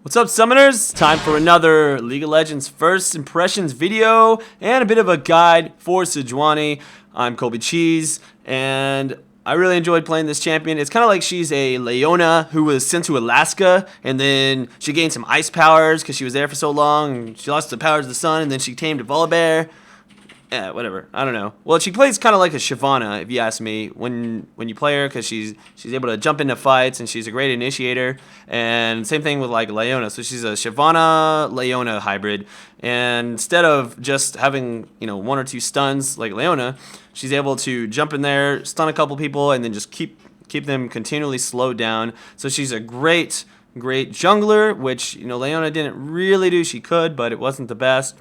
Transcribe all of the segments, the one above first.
What's up, Summoners? Time for another League of Legends first impressions video and a bit of a guide for Sejuani. I'm Colby Cheese, and I really enjoyed playing this champion. It's kind of like she's a Leona who was sent to Alaska, and then she gained some ice powers because she was there for so long, and she lost the powers of the sun, and then she tamed a Volibear. Yeah, whatever. I don't know. Well, she plays kind of like a Shyvana, if you ask me, when you play her, because she's able to jump into fights and she's a great initiator. And same thing with like Leona. So she's a Shyvana Leona hybrid. And instead of just having one or two stuns like Leona, she's able to jump in there, stun a couple people, and then just keep them continually slowed down. So she's a great jungler, which Leona didn't really do. She could, but it wasn't the best.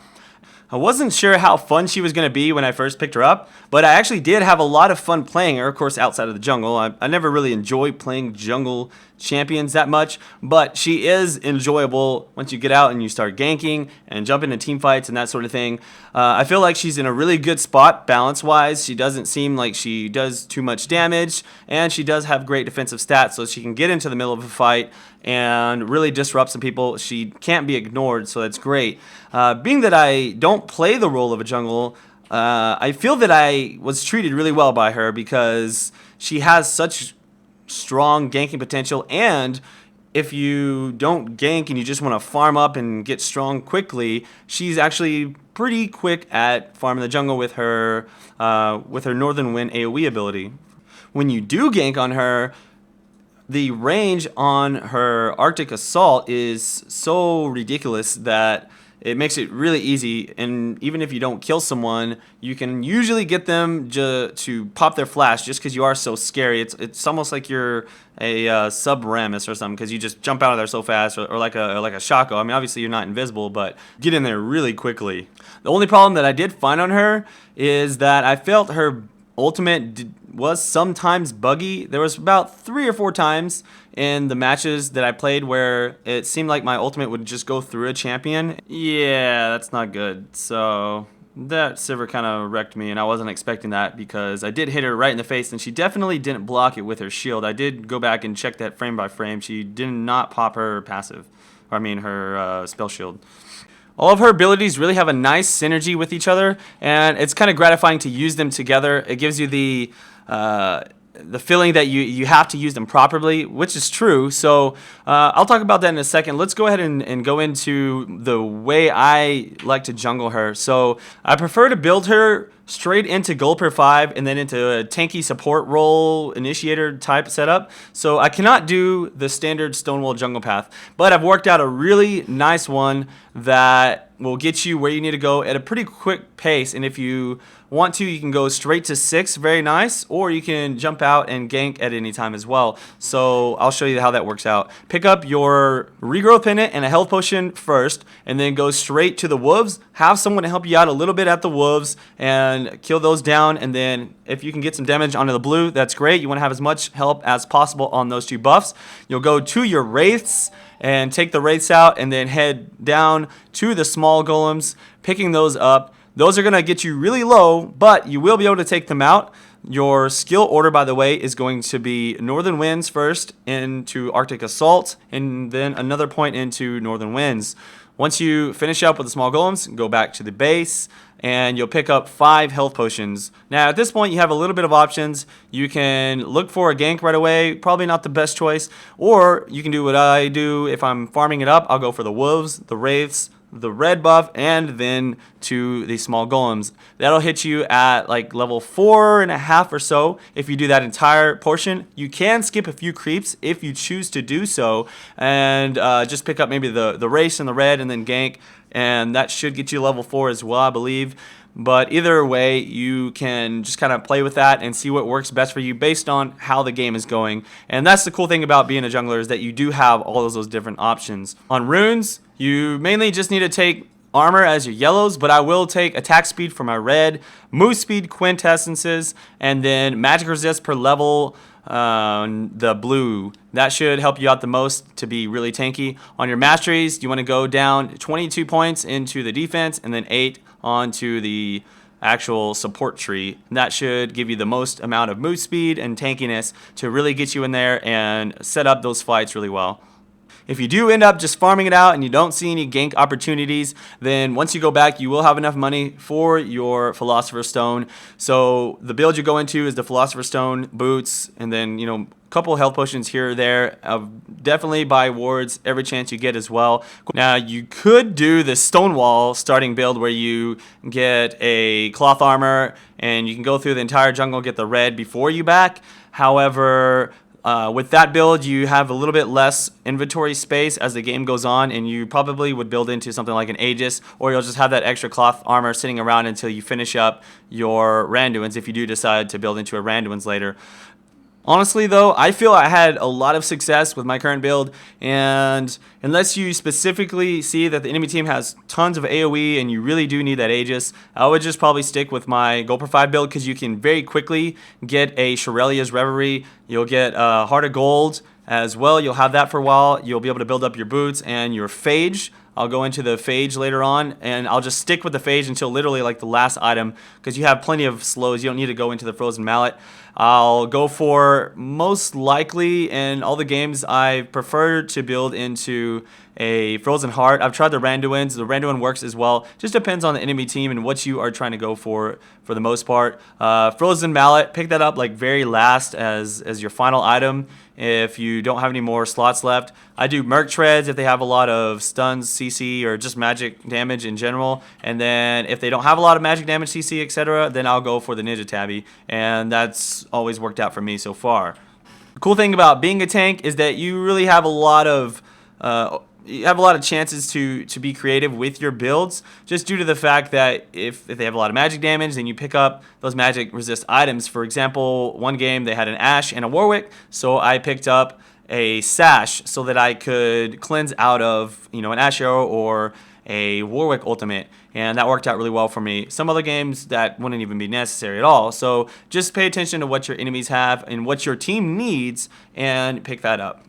I wasn't sure how fun she was going to be when I first picked her up, but I actually did have a lot of fun playing her, of course, outside of the jungle. I never really enjoyed playing jungle champions that much, but she is enjoyable once you get out and you start ganking and jump into team fights and that sort of thing. I feel like she's in a really good spot balance-wise. She doesn't seem like she does too much damage, and she does have great defensive stats, so she can get into the middle of a fight and really disrupt some people. She can't be ignored, so that's great. Being that I don't play the role of a jungle, I feel that I was treated really well by her because she has such strong ganking potential, and if you don't gank and you just want to farm up and get strong quickly, she's actually pretty quick at farming the jungle with her Northern Wind AoE ability. When you do gank on her, the range on her Arctic Assault is so ridiculous that it makes it really easy, and even if you don't kill someone, you can usually get them to pop their flash just because you are so scary. It's almost like you're a sub-Ramus or something, because you just jump out of there so fast, or like a Shaco. I mean, obviously you're not invisible, but get in there really quickly. The only problem that I did find on her is that I felt her ultimate was sometimes buggy. There was about 3 or 4 times in the matches that I played where it seemed like my ultimate would just go through a champion. Yeah, that's not good. So that Sivir kind of wrecked me, and I wasn't expecting that because I did hit her right in the face, and she definitely didn't block it with her shield. I did go back and check that frame by frame. She did not pop her passive, or I mean her spell shield. All of her abilities really have a nice synergy with each other, and it's kind of gratifying to use them together. It gives you the feeling that you have to use them properly, which is true. So I'll talk about that in a second. Let's go ahead and go into the way I like to jungle her. So I prefer to build her straight into Gulper 5 and then into a tanky support role initiator type setup. So I cannot do the standard Stonewall jungle path, but I've worked out a really nice one that will get you where you need to go at a pretty quick pace. And if you want to, you can go straight to 6, very nice, or you can jump out and gank at any time as well. So I'll show you how that works out. Pick up your regrowth pendant and a health potion first, and then go straight to the wolves. Have someone to help you out a little bit at the wolves and kill those down, and then if you can get some damage onto the blue, that's great. You want to have as much help as possible on those 2 buffs. You'll go to your wraiths and take the wraiths out, and then head down to the small golems, picking those up. Those are going to get you really low, but you will be able to take them out. Your skill order, by the way, is going to be Northern Winds first into Arctic Assault, and then another point into Northern Winds. Once you finish up with the small golems, go back to the base, and you'll pick up 5 health potions. Now, at this point, you have a little bit of options. You can look for a gank right away, probably not the best choice, or you can do what I do. If I'm farming it up, I'll go for the wolves, the wraiths, the red buff, and then to the small golems. That'll hit you at like level 4.5 or so if you do that entire portion. You can skip a few creeps if you choose to do so, and just pick up maybe the race and the red and then gank, and that should get you level 4 as well, I believe. But either way, you can just kind of play with that and see what works best for you based on how the game is going. And that's the cool thing about being a jungler, is that you do have all of those different options. On runes, you mainly just need to take armor as your yellows, but I will take attack speed for my red, move speed quintessences, and then magic resist per level the blue. That should help you out the most to be really tanky. On your masteries, you want to go down 22 points into the defense and then 8 onto the actual support tree. That should give you the most amount of move speed and tankiness to really get you in there and set up those fights really well. If you do end up just farming it out and you don't see any gank opportunities, then once you go back, you will have enough money for your Philosopher's Stone. So the build you go into is the Philosopher's Stone, boots, and then, you know, couple health potions here or there. Definitely buy wards every chance you get as well. Now you could do the Stonewall starting build where you get a cloth armor and you can go through the entire jungle, get the red before you back. However, with that build, you have a little bit less inventory space as the game goes on, and you probably would build into something like an Aegis, or you'll just have that extra cloth armor sitting around until you finish up your Randuins if you do decide to build into a Randuins later. Honestly, though, I feel I had a lot of success with my current build, and unless you specifically see that the enemy team has tons of AoE and you really do need that Aegis, I would just probably stick with my Gold per 5 build because you can very quickly get a Shurelia's Reverie. You'll get Heart of Gold as well. You'll have that for a while. You'll be able to build up your boots and your Phage. I'll go into the Phage later on, and I'll just stick with the Phage until literally like the last item because you have plenty of slows. You don't need to go into the Frozen Mallet. I'll go for, most likely in all the games, I prefer to build into a Frozen Heart. I've tried the Randuins. The Randuin works as well. Just depends on the enemy team and what you are trying to go for the most part. Frozen Mallet, pick that up like very last as your final item if you don't have any more slots left. I do Merc Treads if they have a lot of stuns, CC, or just magic damage in general. And then if they don't have a lot of magic damage, CC, etc., then I'll go for the Ninja Tabi. And that's always worked out for me so far. The cool thing about being a tank is that you really have a lot of chances to be creative with your builds, just due to the fact that if they have a lot of magic damage, then you pick up those magic resist items. For example, one game they had an Ashe and a Warwick, so I picked up a Sash so that I could cleanse out of, you know, an Ashe arrow or a Warwick ultimate, and that worked out really well for me. Some other games that wouldn't even be necessary at all. So just pay attention to what your enemies have and what your team needs and pick that up.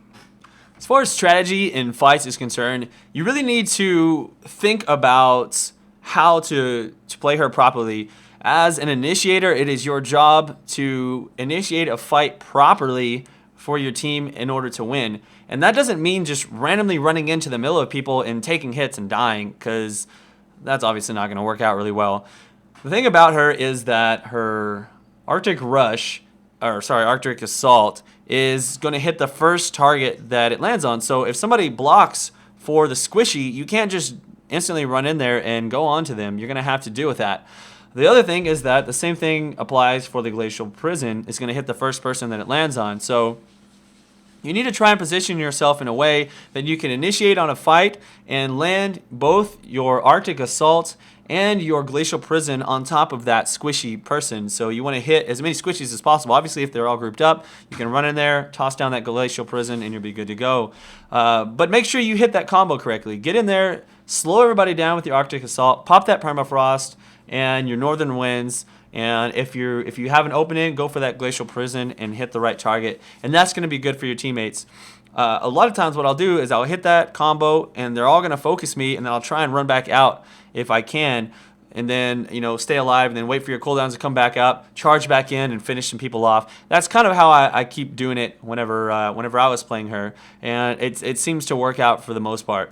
As far as strategy in fights is concerned, you really need to think about how to play her properly. As an initiator, it is your job to initiate a fight properly for your team in order to win. And that doesn't mean just randomly running into the middle of people and taking hits and dying, because that's obviously not going to work out really well. The thing about her is that her Arctic Assault is going to hit the first target that it lands on. So if somebody blocks for the squishy, you can't just instantly run in there and go on to them. You're going to have to deal with that. The other thing is that the same thing applies for the Glacial Prison. It's going to hit the first person that it lands on. So you need to try and position yourself in a way that you can initiate on a fight and land both your Arctic Assault and your Glacial Prison on top of that squishy person. So you want to hit as many squishies as possible. Obviously, if they're all grouped up, you can run in there, toss down that Glacial Prison, and you'll be good to go. But make sure you hit that combo correctly. Get in there, slow everybody down with your Arctic Assault, pop that Permafrost and your Northern Winds. And if you have an opening, go for that Glacial Prison and hit the right target. And that's going to be good for your teammates. A lot of times what I'll do is I'll hit that combo and they're all going to focus me, and then I'll try and run back out if I can, and then, you know, stay alive and then wait for your cooldowns to come back up, charge back in and finish some people off. That's kind of how I keep doing it whenever I was playing her, and it seems to work out for the most part.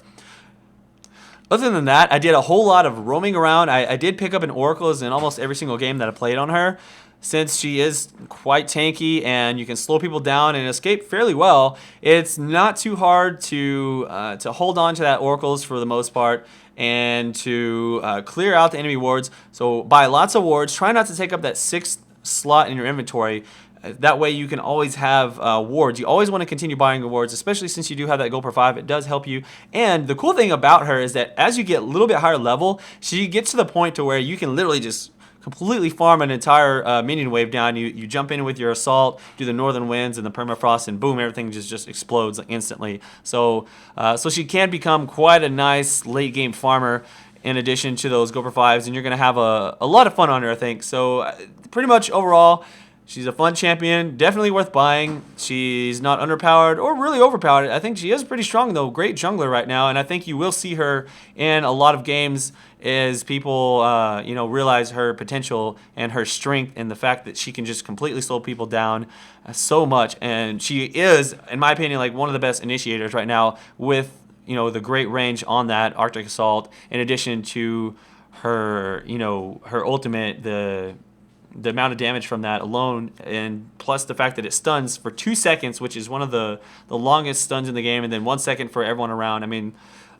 Other than that, I did a whole lot of roaming around. I did pick up an Oracles in almost every single game that I played on her, since she is quite tanky and you can slow people down and escape fairly well. It's not too hard to hold on to that Oracles for the most part and to clear out the enemy wards. So buy lots of wards. Try not to take up that 6th slot in your inventory. That way you can always have wards. You always want to continue buying rewards, especially since you do have that Gold per 5. It does help you. And the cool thing about her is that as you get a little bit higher level, she gets to the point to where you can literally just completely farm an entire minion wave down. You jump in with your Assault, do the Northern Winds and the Permafrost, and boom, everything just explodes instantly. So she can become quite a nice late game farmer in addition to those Gold per 5s, and you're going to have a lot of fun on her, I think. So pretty much overall, She's a fun champion, definitely worth buying. She's not underpowered or really overpowered. I think she is pretty strong though, great jungler right now, and I think you will see her in a lot of games as people, realize her potential and her strength and the fact that she can just completely slow people down so much. And she is, in my opinion, like one of the best initiators right now with, the great range on that Arctic Assault, in addition to her, her ultimate, the amount of damage from that alone, and plus the fact that it stuns for 2 seconds, which is one of the longest stuns in the game, and then 1 second for everyone around. I mean,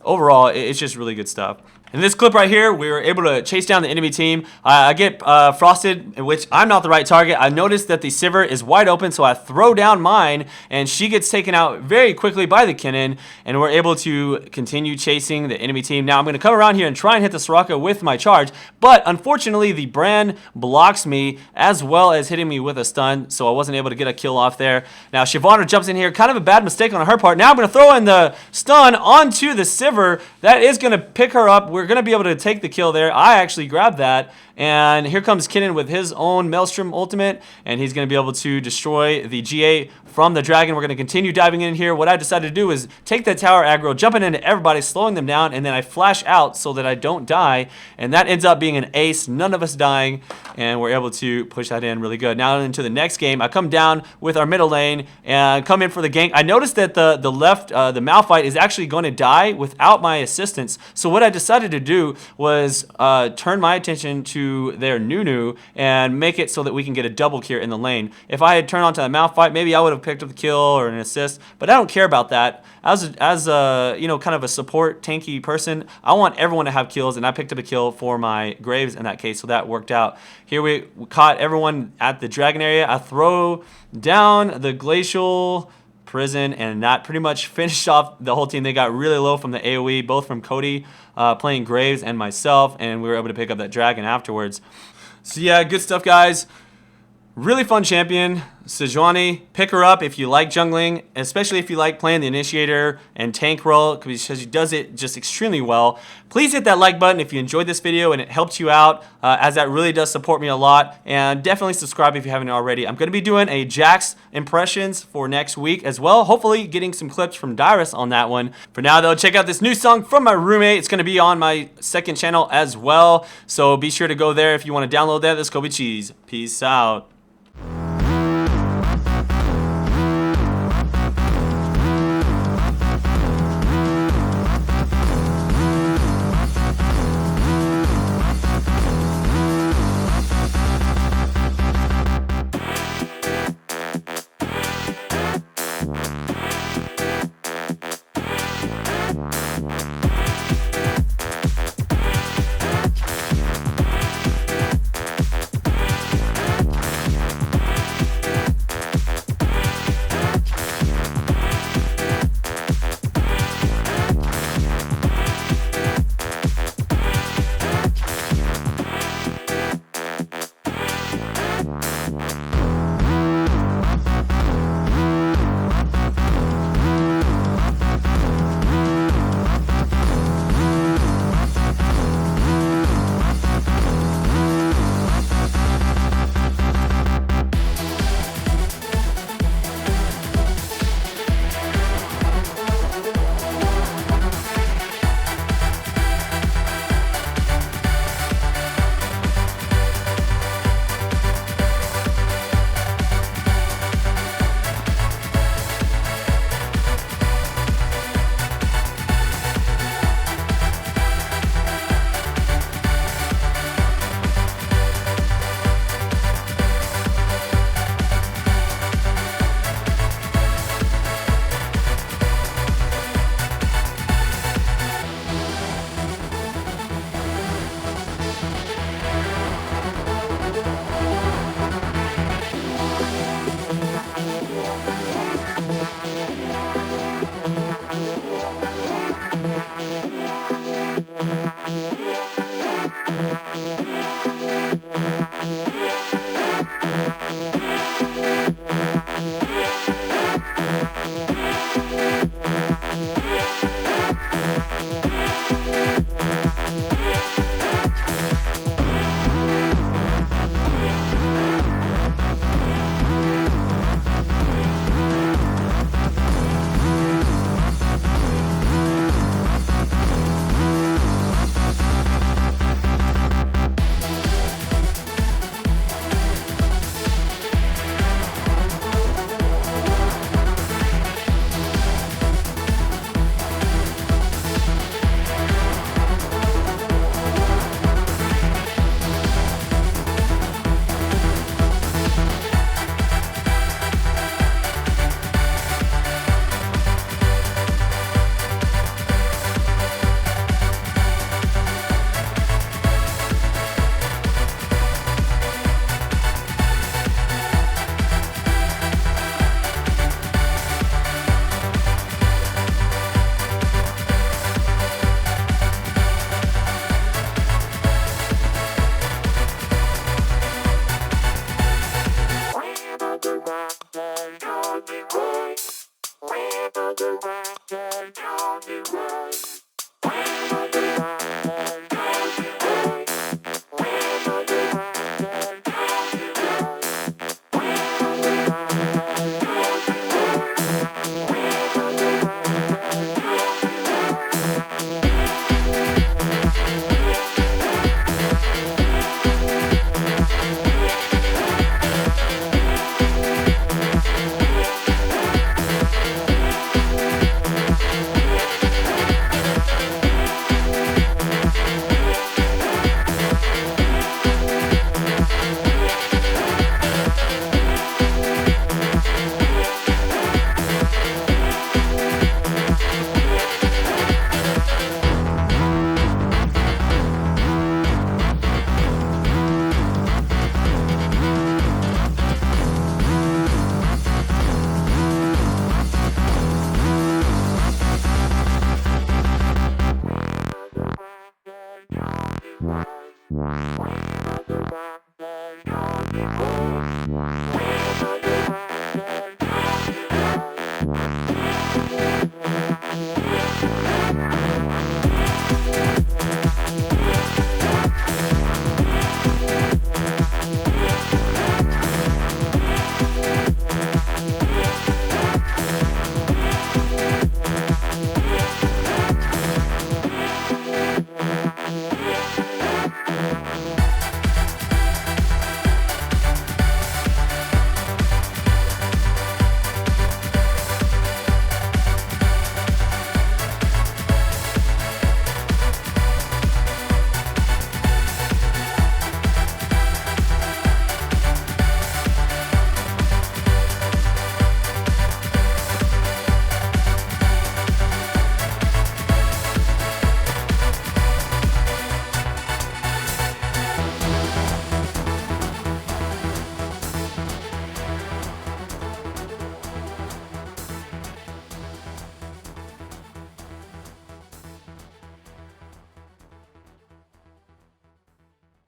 overall, it's just really good stuff. In this clip right here, we were able to chase down the enemy team. I get frosted, in which I'm not the right target. I noticed that the Sivir is wide open, so I throw down mine, and she gets taken out very quickly by the Kinnan, and we're able to continue chasing the enemy team. Now I'm going to come around here and try and hit the Soraka with my charge, but unfortunately the Bran blocks me as well as hitting me with a stun, so I wasn't able to get a kill off there. Now Shyvana jumps in here, kind of a bad mistake on her part. Now I'm going to throw in the stun onto the Sivir. That is going to pick her up. We're going to be able to take the kill there. I actually grabbed that, and here comes Kinnan with his own Maelstrom ultimate, and he's going to be able to destroy the GA from the dragon. We're going to continue diving in here. What I decided to do is take that tower aggro, jumping into everybody, slowing them down, and then I flash out so that I don't die, and that ends up being an ace, none of us dying, and we're able to push that in really good. Now into the next game, I come down with our middle lane and come in for the gank. I noticed that the left, the Malphite is actually going to die without my assistance, so what I decided to do was turn my attention to their Nunu and make it so that we can get a double kill in the lane. If I had turned onto the Malphite, maybe I would have picked up the kill or an assist, but I don't care about that. As a kind of a support tanky person, I want everyone to have kills, and I picked up a kill for my Graves in that case, so that worked out. Here we caught everyone at the dragon area. I throw down the glacial prison, and that pretty much finished off the whole team. They got really low from the AoE, both from Cody playing Graves and myself, and we were able to pick up that dragon afterwards. So yeah, good stuff, guys. Really fun champion, Sejuani. Pick her up if you like jungling, especially if you like playing the initiator and tank role, because she does it just extremely well. Please hit that like button if you enjoyed this video and it helped you out, as that really does support me a lot. And definitely subscribe if you haven't already. I'm going to be doing a Jax impressions for next week as well. Hopefully getting some clips from Dyrus on that one. For now though, check out this new song from my roommate. It's going to be on my second channel as well. So be sure to go there if you want to download that. This is Kobe Cheese. Peace out.